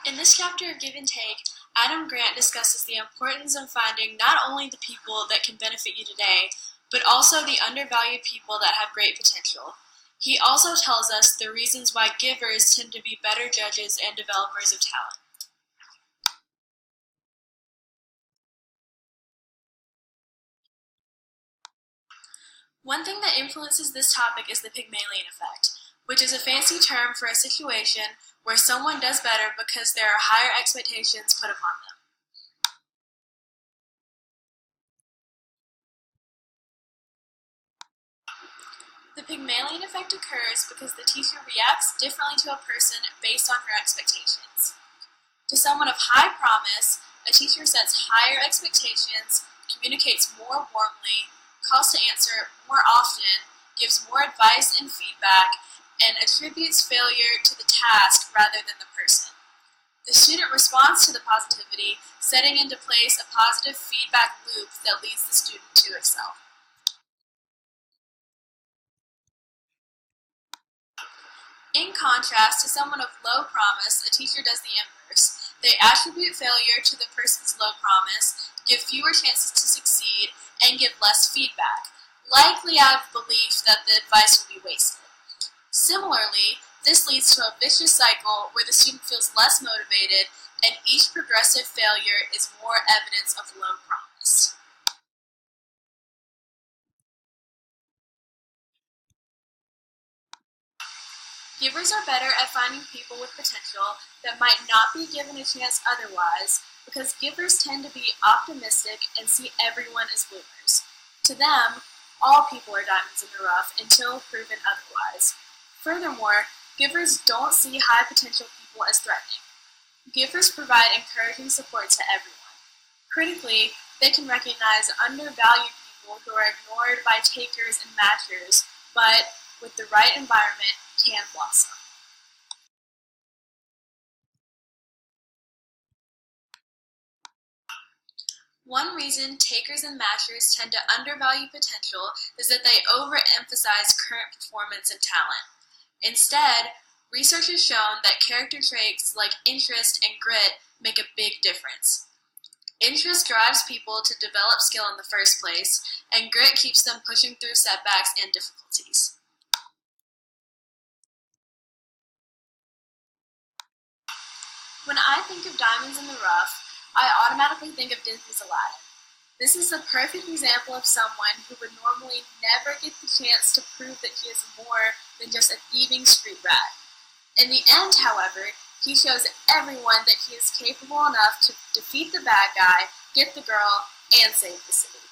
In this chapter of Give and Take, Adam Grant discusses the importance of finding not only the people that can benefit you today, but also the undervalued people that have great potential. He also tells us the reasons why givers tend to be better judges and developers of talent. One thing that influences this topic is the Pygmalion effect, which is a fancy term for a situation where someone does better because there are higher expectations put upon them. The Pygmalion effect occurs because the teacher reacts differently to a person based on her expectations. To someone of high promise, a teacher sets higher expectations, communicates more warmly, calls to answer more often, gives more advice and feedback, and attributes failure to the task rather than the person. The student responds to the positivity, setting into place a positive feedback loop that leads the student to excel. In contrast to someone of low promise, a teacher does the inverse. They attribute failure to the person's low promise, give fewer chances to succeed, and give less feedback, likely out of belief that the advice will be wasted. Similarly, this leads to a vicious cycle where the student feels less motivated, and each progressive failure is more evidence of low promise. Givers are better at finding people with potential that might not be given a chance otherwise, because givers tend to be optimistic and see everyone as winners. To them, all people are diamonds in the rough until proven otherwise. Furthermore, givers don't see high potential people as threatening. Givers provide encouraging support to everyone. Critically, they can recognize undervalued people who are ignored by takers and matchers, but with the right environment, can blossom. One reason takers and matchers tend to undervalue potential is that they overemphasize current performance and talent. Instead, research has shown that character traits like interest and grit make a big difference. Interest drives people to develop skill in the first place, and grit keeps them pushing through setbacks and difficulties. When I think of diamonds in the rough, I automatically think of Disney's Aladdin. This is the perfect example of someone who would normally never get the chance to prove that he is more than just a thieving street rat. In the end, however, he shows everyone that he is capable enough to defeat the bad guy, get the girl, and save the city.